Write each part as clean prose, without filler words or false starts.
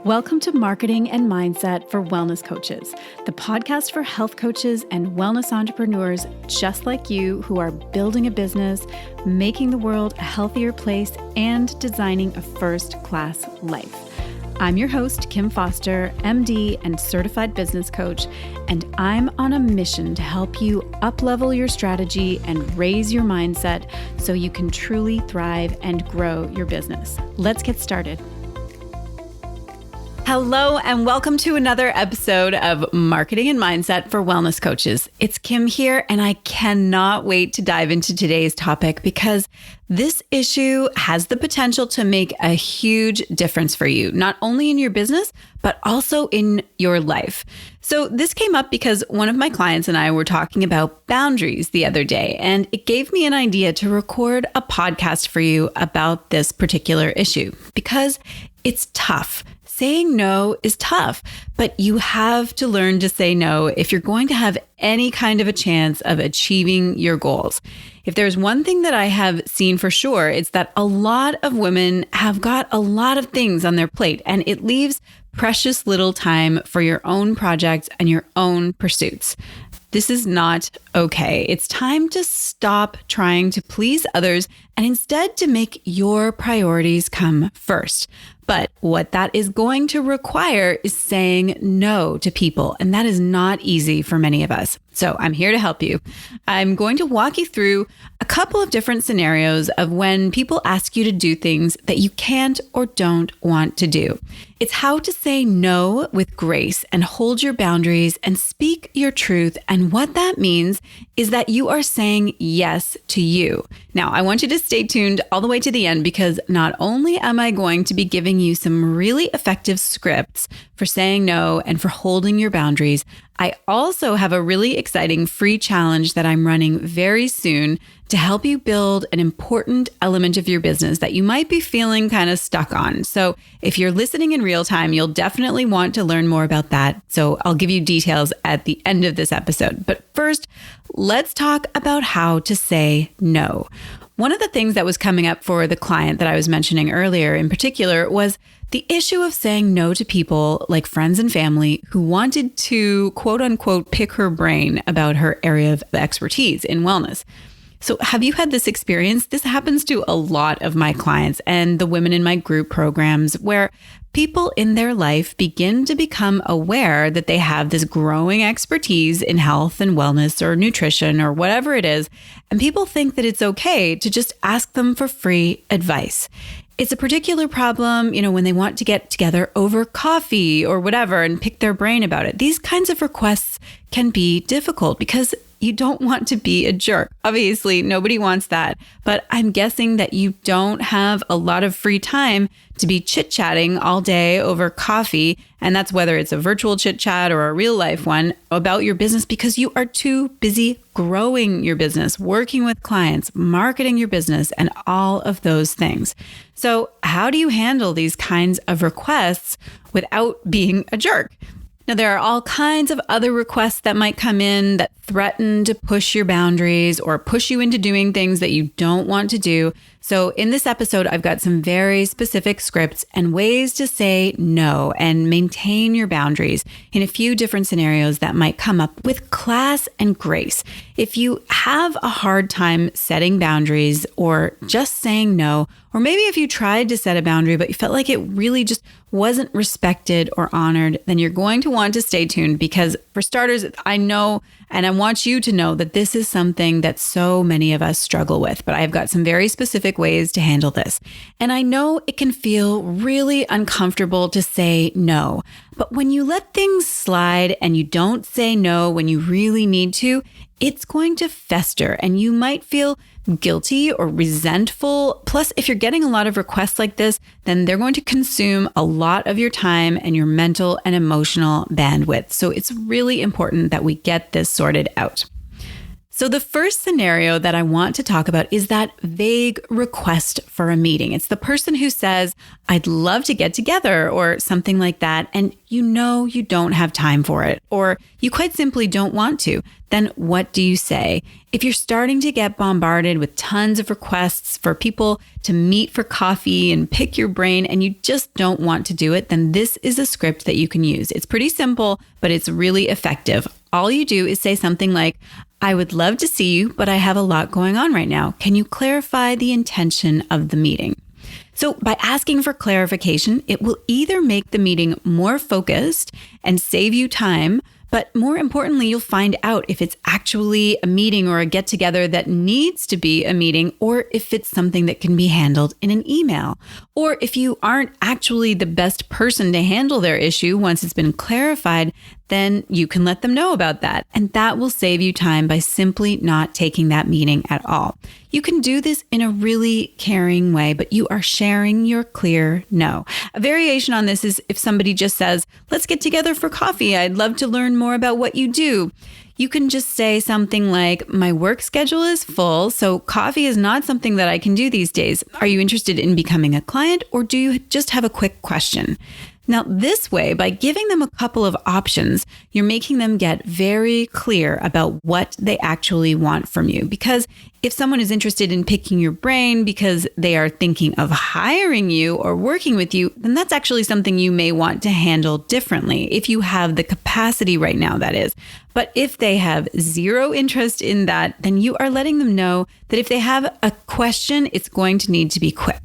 Welcome to Marketing and Mindset for Wellness Coaches, the podcast for health coaches and wellness entrepreneurs just like you who are building a business, making the world a healthier place, and designing a first-class life. I'm your host, Kim Foster, MD and certified business coach, and I'm on a mission to help you up-level your strategy and raise your mindset so you can truly thrive and grow your business. Let's get started. Hello, and welcome to another episode of Marketing and Mindset for Wellness Coaches. It's Kim here, and I cannot wait to dive into today's topic because this issue has the potential to make a huge difference for you, not only in your business, but also in your life. So this came up because one of my clients and I were talking about boundaries the other day, and it gave me an idea to record a podcast for you about this particular issue because it's tough. Saying no is tough, but you have to learn to say no if you're going to have any kind of a chance of achieving your goals. If there's one thing that I have seen for sure, it's that a lot of women have got a lot of things on their plate, and it leaves precious little time for your own projects and your own pursuits. This is not okay. It's time to stop trying to please others and instead to make your priorities come first. But what that is going to require is saying no to people, and that is not easy for many of us. So I'm here to help you. I'm going to walk you through a couple of different scenarios of when people ask you to do things that you can't or don't want to do. It's how to say no with grace and hold your boundaries and speak your truth. And what that means is that you are saying yes to you. Now, I want you to stay tuned all the way to the end because not only am I going to be giving you some really effective scripts for saying no and for holding your boundaries, I also have a really exciting free challenge that I'm running very soon to help you build an important element of your business that you might be feeling kind of stuck on. So if you're listening in real time, you'll definitely want to learn more about that. So I'll give you details at the end of this episode. But first, let's talk about how to say no. One of the things that was coming up for the client that I was mentioning earlier in particular was the issue of saying no to people like friends and family who wanted to quote unquote pick her brain about her area of expertise in wellness. So have you had this experience? This happens to a lot of my clients and the women in my group programs where people in their life begin to become aware that they have this growing expertise in health and wellness or nutrition or whatever it is. And people think that it's okay to just ask them for free advice. It's a particular problem, when they want to get together over coffee or whatever and pick their brain about it. These kinds of requests can be difficult because you don't want to be a jerk. Obviously, nobody wants that. But I'm guessing that you don't have a lot of free time to be chit-chatting all day over coffee. And that's whether it's a virtual chit-chat or a real life one about your business because you are too busy growing your business, working with clients, marketing your business, and all of those things. So how do you handle these kinds of requests without being a jerk? Now, there are all kinds of other requests that might come in that threaten to push your boundaries or push you into doing things that you don't want to do. So in this episode, I've got some very specific scripts and ways to say no and maintain your boundaries in a few different scenarios that might come up with class and grace. If you have a hard time setting boundaries or just saying no, or maybe if you tried to set a boundary, but you felt like it really just wasn't respected or honored, then you're going to want to stay tuned because for starters, I know and I want you to know that this is something that so many of us struggle with, but I've got some very specific ways to handle this. And I know it can feel really uncomfortable to say no, but when you let things slide and you don't say no when you really need to, it's going to fester and you might feel guilty or resentful. Plus, if you're getting a lot of requests like this, then they're going to consume a lot of your time and your mental and emotional bandwidth. So it's really important that we get this sorted out. So the first scenario that I want to talk about is that vague request for a meeting. It's the person who says, I'd love to get together or something like that. And you know you don't have time for it, or you quite simply don't want to. Then what do you say? If you're starting to get bombarded with tons of requests for people to meet for coffee and pick your brain and you just don't want to do it, then this is a script that you can use. It's pretty simple, but it's really effective. All you do is say something like, I would love to see you, but I have a lot going on right now. Can you clarify the intention of the meeting? So by asking for clarification, it will either make the meeting more focused and save you time, but more importantly, you'll find out if it's actually a meeting or a get-together that needs to be a meeting, or if it's something that can be handled in an email. Or if you aren't actually the best person to handle their issue once it's been clarified, then you can let them know about that. And that will save you time by simply not taking that meeting at all. You can do this in a really caring way, but you are sharing your clear no. A variation on this is if somebody just says, let's get together for coffee. I'd love to learn more about what you do. You can just say something like, my work schedule is full, so coffee is not something that I can do these days. Are you interested in becoming a client, or do you just have a quick question? Now, this way, by giving them a couple of options, you're making them get very clear about what they actually want from you. Because if someone is interested in picking your brain because they are thinking of hiring you or working with you, then that's actually something you may want to handle differently if you have the capacity right now, that is. But if they have zero interest in that, then you are letting them know that if they have a question, it's going to need to be quick.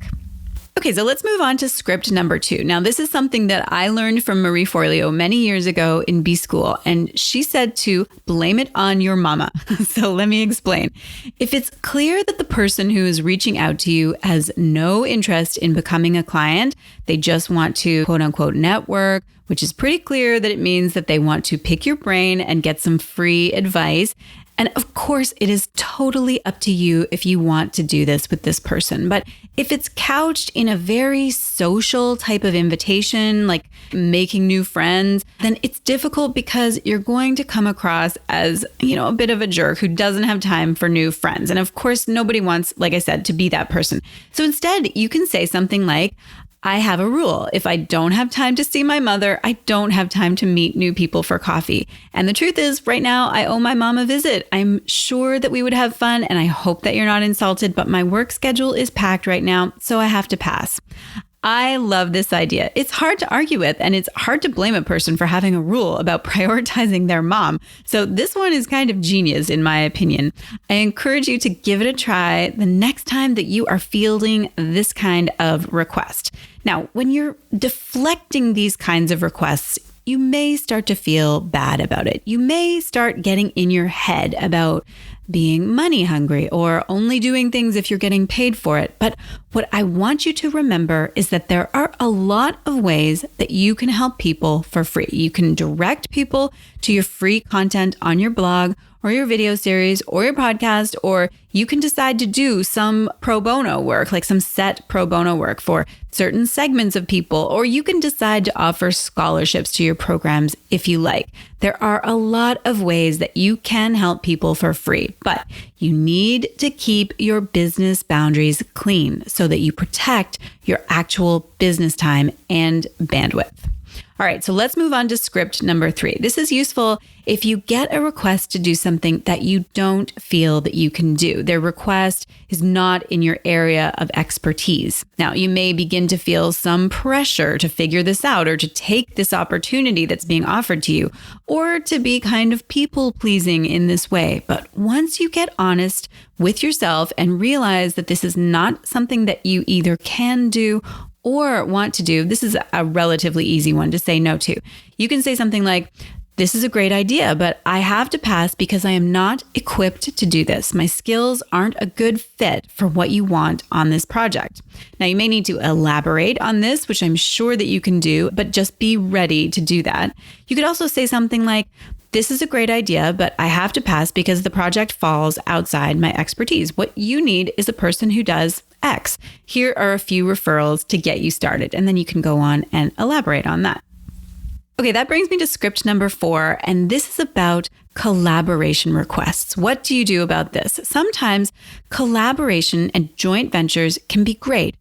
Okay, so let's move on to script number 2. Now, this is something that I learned from Marie Forleo many years ago in B School, and she said to blame it on your mama. So let me explain. If it's clear that the person who is reaching out to you has no interest in becoming a client, they just want to quote unquote network, which is pretty clear that it means that they want to pick your brain and get some free advice. And of course, it is totally up to you if you want to do this with this person. But if it's couched in a very social type of invitation, like making new friends, then it's difficult because you're going to come across as, a bit of a jerk who doesn't have time for new friends. And of course, nobody wants, like I said, to be that person. So instead, you can say something like, I have a rule. If I don't have time to see my mother, I don't have time to meet new people for coffee. And the truth is, right now, I owe my mom a visit. I'm sure that we would have fun, and I hope that you're not insulted, but my work schedule is packed right now, so I have to pass. I love this idea. It's hard to argue with, and it's hard to blame a person for having a rule about prioritizing their mom. So this one is kind of genius, in my opinion. I encourage you to give it a try the next time that you are fielding this kind of request. Now, when you're deflecting these kinds of requests, you may start to feel bad about it. You may start getting in your head about being money hungry or only doing things if you're getting paid for it. But what I want you to remember is that there are a lot of ways that you can help people for free. You can direct people to your free content on your blog or your video series or your podcast, or you can decide to do some pro bono work, like some set pro bono work for certain segments of people, or you can decide to offer scholarships to your programs if you like. There are a lot of ways that you can help people for free, but you need to keep your business boundaries clean so that you protect your actual business time and bandwidth. All right, so let's move on to script number 3. This is useful if you get a request to do something that you don't feel that you can do. Their request is not in your area of expertise. Now, you may begin to feel some pressure to figure this out or to take this opportunity that's being offered to you, or to be kind of people-pleasing in this way. But once you get honest with yourself and realize that this is not something that you either can do or want to do, this is a relatively easy one to say no to. You can say something like, this is a great idea, but I have to pass because I am not equipped to do this. My skills aren't a good fit for what you want on this project. Now, you may need to elaborate on this, which I'm sure that you can do, but just be ready to do that. You could also say something like, this is a great idea, but I have to pass because the project falls outside my expertise. What you need is a person who does X. Here are a few referrals to get you started, and then you can go on and elaborate on that. Okay, that brings me to script number 4, and this is about collaboration requests. What do you do about this? Sometimes collaboration and joint ventures can be great,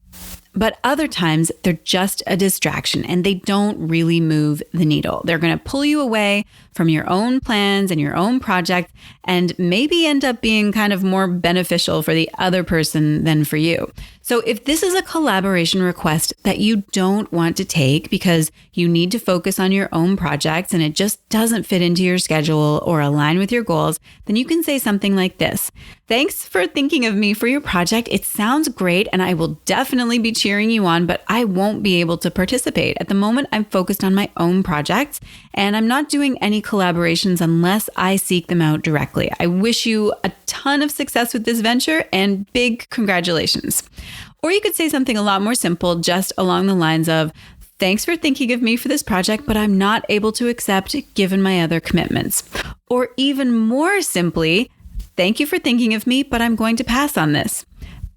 but other times they're just a distraction and they don't really move the needle. They're going to pull you away from your own plans and your own project and maybe end up being kind of more beneficial for the other person than for you. So if this is a collaboration request that you don't want to take because you need to focus on your own projects and it just doesn't fit into your schedule or align with your goals, then you can say something like this. Thanks for thinking of me for your project. It sounds great and I will definitely be cheering you on, but I won't be able to participate. At the moment, I'm focused on my own projects and I'm not doing any collaborations unless I seek them out directly. I wish you a ton of success with this venture and big congratulations. Or you could say something a lot more simple, just along the lines of, thanks for thinking of me for this project, but I'm not able to accept given my other commitments. Or even more simply, thank you for thinking of me, but I'm going to pass on this.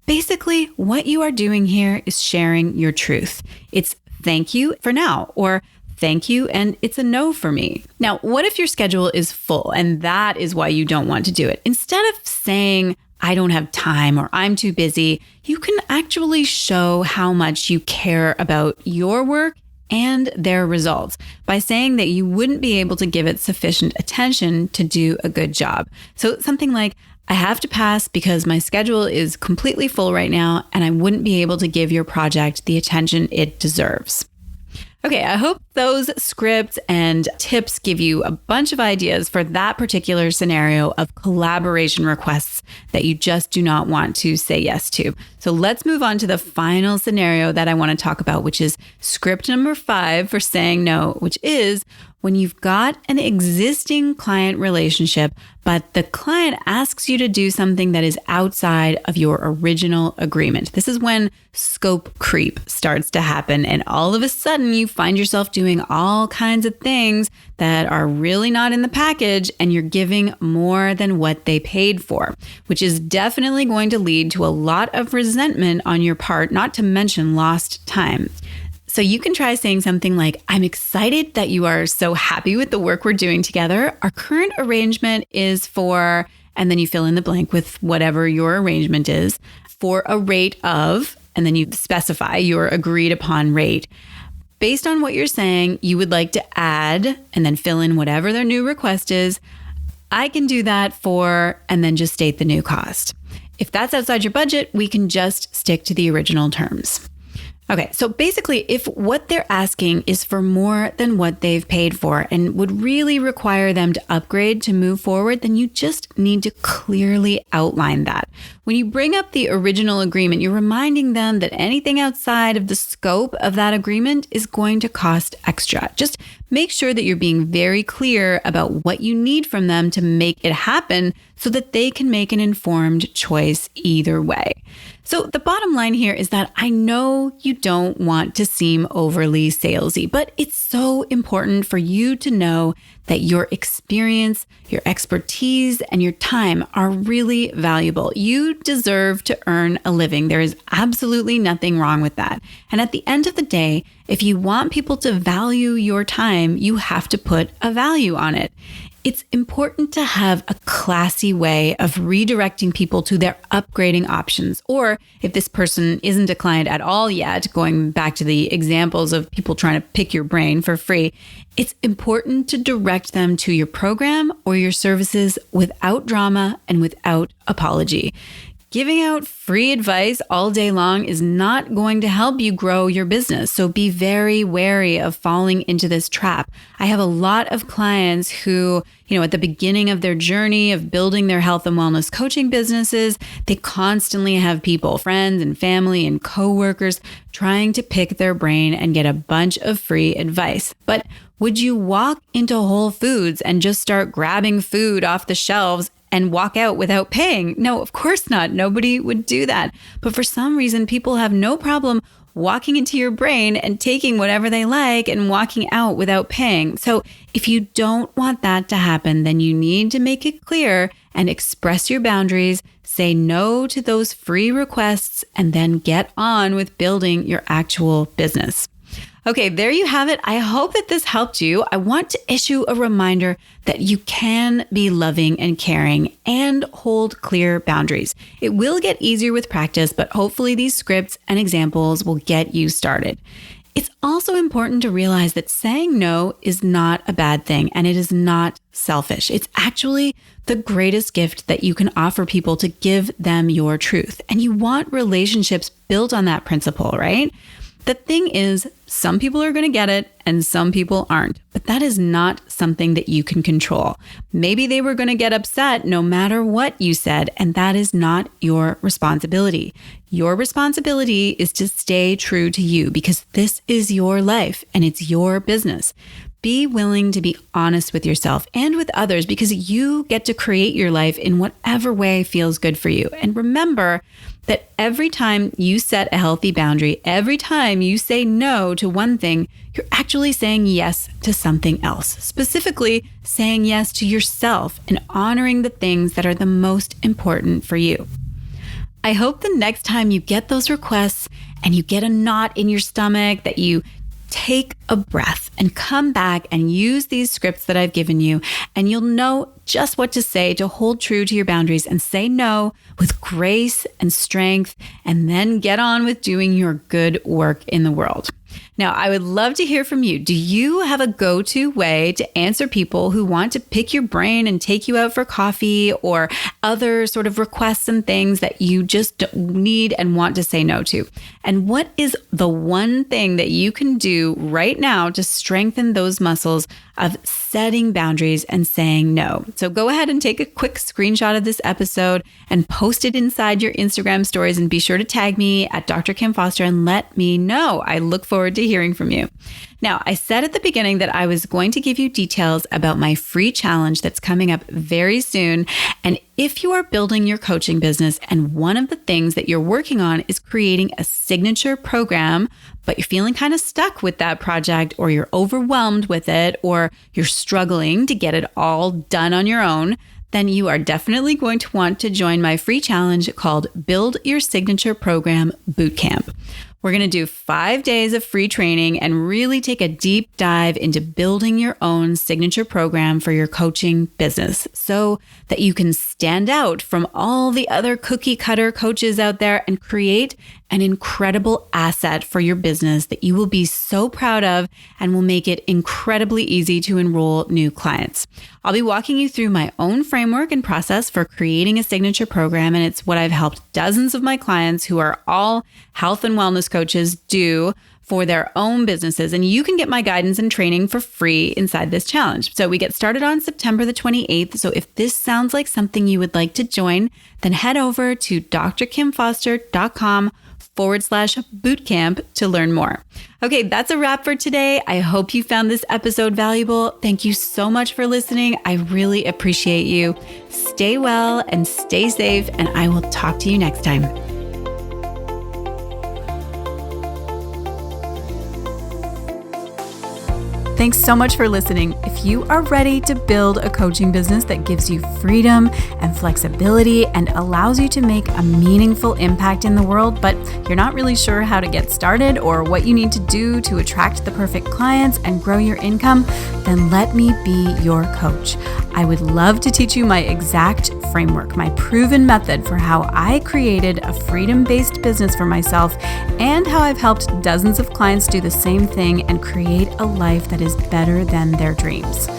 Basically, what you are doing here is sharing your truth. It's thank you for now, or thank you, and it's a no for me. Now, what if your schedule is full and that is why you don't want to do it? Instead of saying, I don't have time or I'm too busy, you can actually show how much you care about your work and their results by saying that you wouldn't be able to give it sufficient attention to do a good job. So something like, I have to pass because my schedule is completely full right now and I wouldn't be able to give your project the attention it deserves. Okay, I hope those scripts and tips give you a bunch of ideas for that particular scenario of collaboration requests that you just do not want to say yes to. So let's move on to the final scenario that I want to talk about, which is script number 5 for saying no, which is when you've got an existing client relationship, but the client asks you to do something that is outside of your original agreement. This is when scope creep starts to happen, and all of a sudden you find yourself doing all kinds of things that are really not in the package, and you're giving more than what they paid for, which is definitely going to lead to a lot of resentment on your part, not to mention lost time. So you can try saying something like, I'm excited that you are so happy with the work we're doing together. Our current arrangement is for, and then you fill in the blank with whatever your arrangement is, for a rate of, and then you specify your agreed upon rate. Based on what you're saying, you would like to add, and then fill in whatever their new request is. I can do that for, and then just state the new cost. If that's outside your budget, we can just stick to the original terms. Okay, so basically, if what they're asking is for more than what they've paid for and would really require them to upgrade to move forward, then you just need to clearly outline that. When you bring up the original agreement, you're reminding them that anything outside of the scope of that agreement is going to cost extra. Just make sure that you're being very clear about what you need from them to make it happen so that they can make an informed choice either way. So the bottom line here is that I know you don't want to seem overly salesy, but it's so important for you to know that your experience, your expertise, and your time are really valuable. You deserve to earn a living. There is absolutely nothing wrong with that. And at the end of the day, if you want people to value your time, you have to put a value on it. It's important to have a classy way of redirecting people to their upgrading options. Or if this person isn't a client at all yet, going back to the examples of people trying to pick your brain for free, it's important to direct them to your program or your services without drama and without apology. Giving out free advice all day long is not going to help you grow your business. So be very wary of falling into this trap. I have a lot of clients who, at the beginning of their journey of building their health and wellness coaching businesses, they constantly have people, friends and family and coworkers trying to pick their brain and get a bunch of free advice. But would you walk into Whole Foods and just start grabbing food off the shelves and walk out without paying? No, of course not. Nobody would do that. But for some reason, people have no problem walking into your brain and taking whatever they like and walking out without paying. So if you don't want that to happen, then you need to make it clear and express your boundaries, say no to those free requests, and then get on with building your actual business. Okay, there you have it. I hope that this helped you. I want to issue a reminder that you can be loving and caring and hold clear boundaries. It will get easier with practice, but hopefully these scripts and examples will get you started. It's also important to realize that saying no is not a bad thing and it is not selfish. It's actually the greatest gift that you can offer people to give them your truth. And you want relationships built on that principle, right? The thing is, some people are going to get it and some people aren't, but that is not something that you can control. Maybe they were going to get upset no matter what you said, and that is not your responsibility. Your responsibility is to stay true to you because this is your life and it's your business. Be willing to be honest with yourself and with others because you get to create your life in whatever way feels good for you. And remember that every time you set a healthy boundary, every time you say no to one thing, you're actually saying yes to something else. Specifically, saying yes to yourself and honoring the things that are the most important for you. I hope the next time you get those requests and you get a knot in your stomach that you take a breath and come back and use these scripts that I've given you, and you'll know just what to say to hold true to your boundaries and say no with grace and strength, and then get on with doing your good work in the world. Now, I would love to hear from you. Do you have a go-to way to answer people who want to pick your brain and take you out for coffee or other sort of requests and things that you just need and want to say no to? And what is the one thing that you can do right now to strengthen those muscles of setting boundaries and saying no? So go ahead and take a quick screenshot of this episode and post it inside your Instagram stories, and be sure to tag me at Dr. Kim Foster and let me know. I look forward to hearing from you. Now, I said at the beginning that I was going to give you details about my free challenge that's coming up very soon. And if you are building your coaching business and one of the things that you're working on is creating a signature program, but you're feeling kind of stuck with that project, or you're overwhelmed with it, or you're struggling to get it all done on your own, then you are definitely going to want to join my free challenge called Build Your Signature Program Bootcamp. We're going to do 5 days of free training and really take a deep dive into building your own signature program for your coaching business so that you can stand out from all the other cookie cutter coaches out there and create an incredible asset for your business that you will be so proud of and will make it incredibly easy to enroll new clients. I'll be walking you through my own framework and process for creating a signature program, and it's what I've helped dozens of my clients who are all health and wellness coaches do for their own businesses. And you can get my guidance and training for free inside this challenge. So we get started on September the 28th. So if this sounds like something you would like to join, then head over to drkimfoster.com/bootcamp to learn more. Okay, that's a wrap for today. I hope you found this episode valuable. Thank you so much for listening. I really appreciate you. Stay well and stay safe, and I will talk to you next time. Thanks so much for listening. If you are ready to build a coaching business that gives you freedom and flexibility and allows you to make a meaningful impact in the world, but you're not really sure how to get started or what you need to do to attract the perfect clients and grow your income, then let me be your coach. I would love to teach you my exact framework, my proven method for how I created a freedom-based business for myself and how I've helped dozens of clients do the same thing and create a life that is better than their dreams.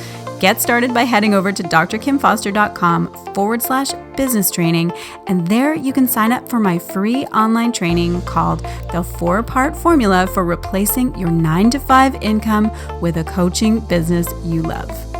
Get started by heading over to drkimfoster.com/business training, and there you can sign up for my free online training called The 4-Part Formula for Replacing Your 9-to-5 Income with a Coaching Business You Love.